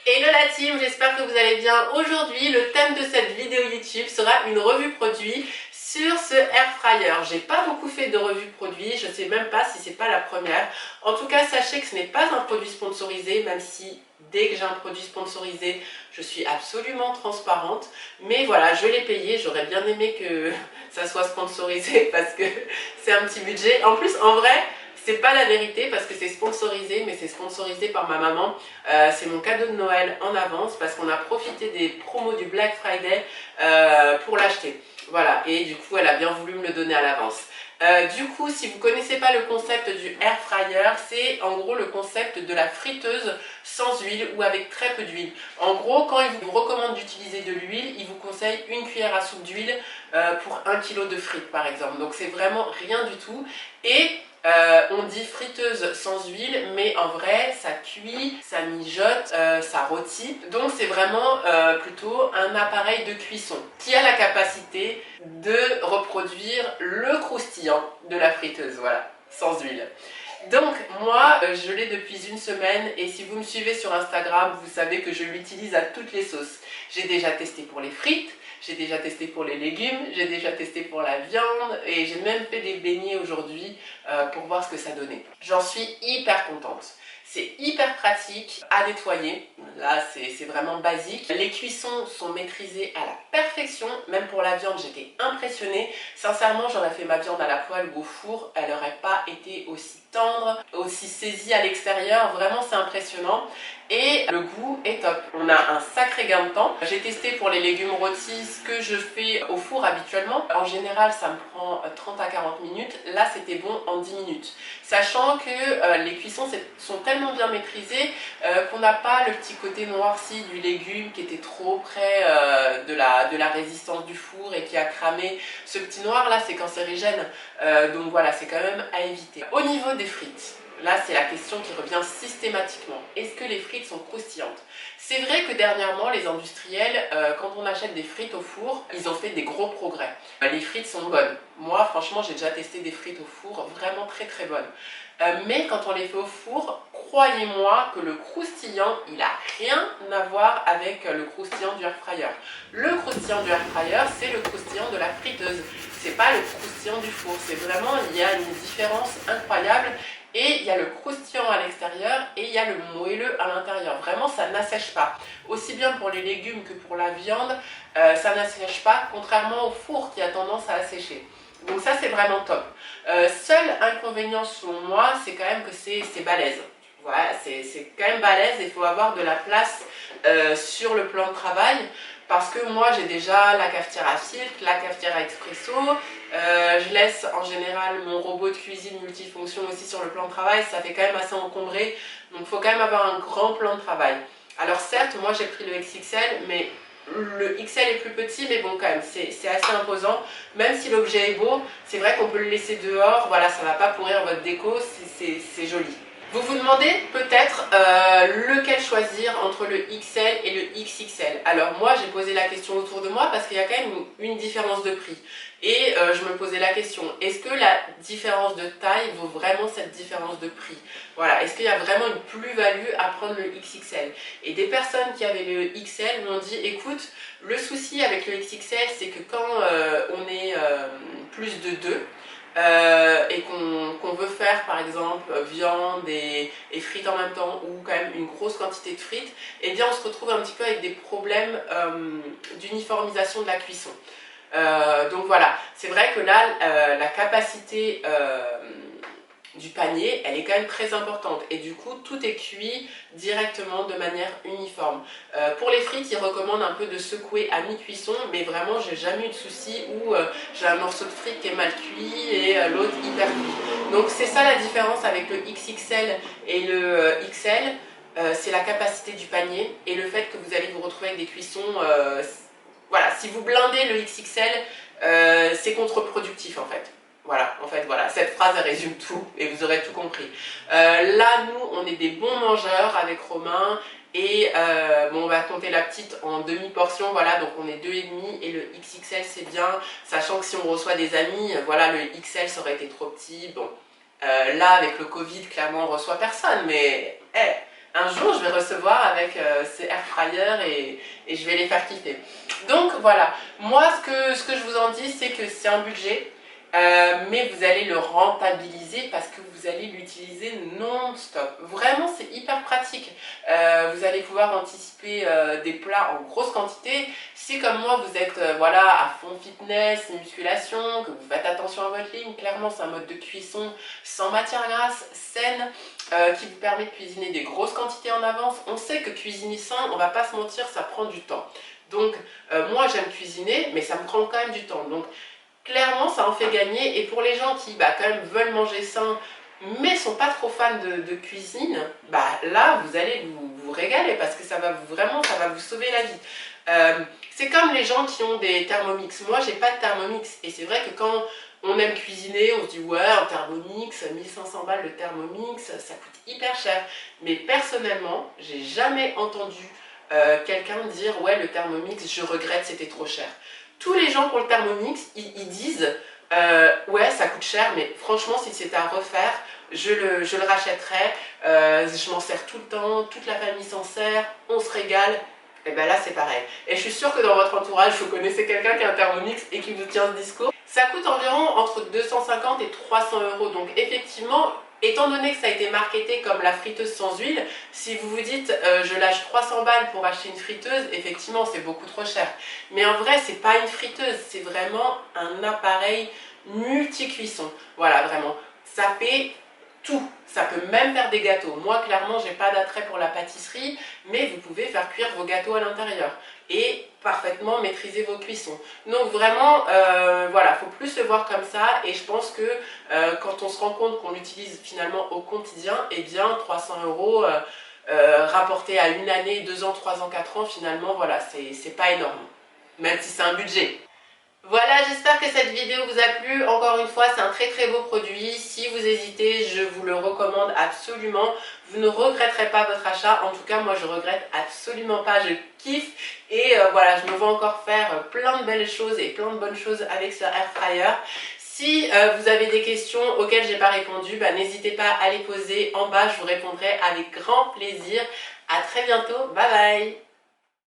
Hello la team, j'espère que vous allez bien. Aujourd'hui, le thème de cette vidéo YouTube sera une revue produit sur ce air fryer. J'ai pas beaucoup fait de revues produits, je sais même pas si c'est pas la première. En tout cas, sachez que ce n'est pas un produit sponsorisé, même si dès que j'ai un produit sponsorisé, je suis absolument transparente. Mais voilà, je l'ai payé, j'aurais bien aimé que ça soit sponsorisé parce que c'est un petit budget. En plus, en vrai, c'est pas la vérité parce que c'est sponsorisé, mais c'est sponsorisé par ma maman. C'est mon cadeau de Noël en avance parce qu'on a profité des promos du Black Friday pour l'acheter. Voilà, et du coup, elle a bien voulu me le donner à l'avance. Du coup, si vous ne connaissez pas le concept du air fryer, c'est en gros le concept de la friteuse sans huile ou avec très peu d'huile. En gros, quand il vous recommande d'utiliser de l'huile, il vous conseille une cuillère à soupe d'huile pour 1 kg de frites par exemple. Donc c'est vraiment rien du tout. Et on dit friteuse sans huile, mais en vrai, ça cuit, ça mijote, ça rôtit. Donc c'est vraiment plutôt un appareil de cuisson qui a la capacité de reproduire le croustillant de la friteuse, voilà, sans huile. Donc moi, je l'ai depuis une semaine et si vous me suivez sur Instagram, vous savez que je l'utilise à toutes les sauces. J'ai déjà testé pour les frites, j'ai déjà testé pour les légumes, j'ai déjà testé pour la viande et j'ai même fait des beignets aujourd'hui pour voir ce que ça donnait. J'en suis hyper contente. C'est hyper pratique à nettoyer, là c'est vraiment basique. Les cuissons sont maîtrisées à la perfection, même pour la viande j'étais impressionnée. Sincèrement j'aurais fait ma viande à la poêle ou au four, elle n'aurait pas été aussi tendre, aussi saisie à l'extérieur, vraiment c'est impressionnant. Et le goût est top. On a un sacré gain de temps. J'ai testé pour les légumes rôtis ce que je fais au four habituellement. En général, ça me prend 30 à 40 minutes. Là, c'était bon en 10 minutes. Sachant que les cuissons sont tellement bien maîtrisées qu'on n'a pas le petit côté noirci du légume qui était trop près de la résistance du four et qui a cramé. Ce petit noir là, c'est cancérigène. Donc voilà, c'est quand même à éviter. Au niveau des frites, là, c'est la question qui revient systématiquement. Est-ce que les frites sont croustillantes? C'est vrai que dernièrement, les industriels, quand on achète des frites au four, ils ont fait des gros progrès. Les frites sont bonnes. Moi, franchement, j'ai déjà testé des frites au four, vraiment très très bonnes. Mais quand on les fait au four, croyez-moi que le croustillant, il n'a rien à voir avec le croustillant du air fryer. Le croustillant du air fryer, c'est le croustillant de la friteuse. C'est pas le croustillant du four. C'est vraiment, il y a une différence incroyable. Et il y a le croustillant à l'extérieur et il y a le moelleux à l'intérieur. Vraiment, ça n'assèche pas. Aussi bien pour les légumes que pour la viande, ça n'assèche pas, contrairement au four qui a tendance à assécher. Donc ça, c'est vraiment top. Seul inconvénient selon moi, c'est quand même que c'est balèze. Voilà, c'est quand même balèze et il faut avoir de la place sur le plan de travail. Parce que moi j'ai déjà la cafetière à filtre, la cafetière à expresso, je laisse en général mon robot de cuisine multifonction aussi sur le plan de travail, ça fait quand même assez encombré, donc il faut quand même avoir un grand plan de travail. Alors certes, moi j'ai pris le XXL, mais le XL est plus petit, mais bon quand même, c'est assez imposant. Même si l'objet est beau, c'est vrai qu'on peut le laisser dehors, voilà, ça ne va pas pourrir votre déco, c'est joli. Vous vous demandez peut-être lequel choisir entre le XL et le XXL. Alors moi j'ai posé la question autour de moi parce qu'il y a quand même une différence de prix. Et je me posais la question, est-ce que la différence de taille vaut vraiment cette différence de prix? Voilà, est-ce qu'il y a vraiment une plus-value à prendre le XXL? Et des personnes qui avaient le XL m'ont dit, écoute, le souci avec le XXL c'est que quand on est plus de 2, et qu'on veut faire par exemple viande et frites en même temps ou quand même une grosse quantité de frites, eh bien on se retrouve un petit peu avec des problèmes d'uniformisation de la cuisson. Donc voilà, c'est vrai que là la capacité du panier, elle est quand même très importante et du coup tout est cuit directement de manière uniforme. Pour les frites, ils recommandent un peu de secouer à mi-cuisson, mais vraiment j'ai jamais eu de souci où j'ai un morceau de frite qui est mal cuit et l'autre hyper cuit. Donc c'est ça la différence avec le XXL et le XL, c'est la capacité du panier et le fait que vous allez vous retrouver avec des cuissons, voilà, si vous blindez le XXL, c'est contre-productif en fait. Voilà, en fait, voilà, cette phrase elle résume tout et vous aurez tout compris. Là, nous, on est des bons mangeurs avec Romain et bon, on va compter la petite en demi-portion, voilà, donc on est 2,5 et le XXL c'est bien, sachant que si on reçoit des amis, voilà, le XL ça aurait été trop petit, bon. Là, avec le Covid, clairement, on reçoit personne, mais un jour je vais recevoir avec ces air fryers et je vais les faire kiffer. Donc voilà, moi ce que je vous en dis, c'est que c'est un budget. Mais vous allez le rentabiliser parce que vous allez l'utiliser non-stop. Vraiment, c'est hyper pratique. Vous allez pouvoir anticiper des plats en grosse quantité. Si comme moi, vous êtes voilà, à fond fitness, musculation, que vous faites attention à votre ligne, clairement, c'est un mode de cuisson sans matière grasse, saine, qui vous permet de cuisiner des grosses quantités en avance. On sait que cuisiner sain, on va pas se mentir, ça prend du temps. Donc, moi, j'aime cuisiner, mais ça me prend quand même du temps. Donc, clairement, ça en fait gagner. Et pour les gens qui quand même veulent manger sain, mais sont pas trop fans de cuisine, là, vous allez vous régaler parce que ça va vraiment, ça va vous sauver la vie. C'est comme les gens qui ont des Thermomix. Moi, j'ai pas de Thermomix. Et c'est vrai que quand on aime cuisiner, on se dit ouais, un Thermomix, 1500 balles le Thermomix, ça coûte hyper cher. Mais personnellement, j'ai jamais entendu quelqu'un dire ouais, le Thermomix, je regrette, c'était trop cher. Tous les gens pour le Thermomix, ils disent ouais, ça coûte cher, mais franchement, si c'était à refaire, je le rachèterais. Je m'en sers tout le temps, toute la famille s'en sert, on se régale. Et bien là, c'est pareil. Et je suis sûre que dans votre entourage, vous connaissez quelqu'un qui a un Thermomix et qui vous tient ce discours. Ça coûte environ entre 250 et 300 euros. Donc effectivement, étant donné que ça a été marketé comme la friteuse sans huile, si vous vous dites je lâche 300 balles pour acheter une friteuse, effectivement c'est beaucoup trop cher. Mais en vrai, c'est pas une friteuse, c'est vraiment un appareil multi-cuisson. Voilà, vraiment. Ça fait tout. Ça peut même faire des gâteaux. Moi, clairement, j'ai pas d'attrait pour la pâtisserie, mais vous pouvez faire cuire vos gâteaux à l'intérieur et parfaitement maîtriser vos cuissons. Donc vraiment, voilà, faut plus le voir comme ça. Et je pense que quand on se rend compte qu'on l'utilise finalement au quotidien, eh bien 300 euros rapporté à une année, 2 ans, 3 ans, 4 ans, finalement, voilà, c'est pas énorme. Même si c'est un budget. Voilà, j'espère que cette vidéo vous a plu. Encore une fois, c'est un très très beau produit. Si vous hésitez, je vous le recommande absolument. Vous ne regretterez pas votre achat. En tout cas, moi, je regrette absolument pas. Je kiffe. Et voilà, je me vois encore faire plein de belles choses et plein de bonnes choses avec ce air fryer. Si vous avez des questions auxquelles j'ai pas répondu, n'hésitez pas à les poser en bas. Je vous répondrai avec grand plaisir. À très bientôt. Bye bye.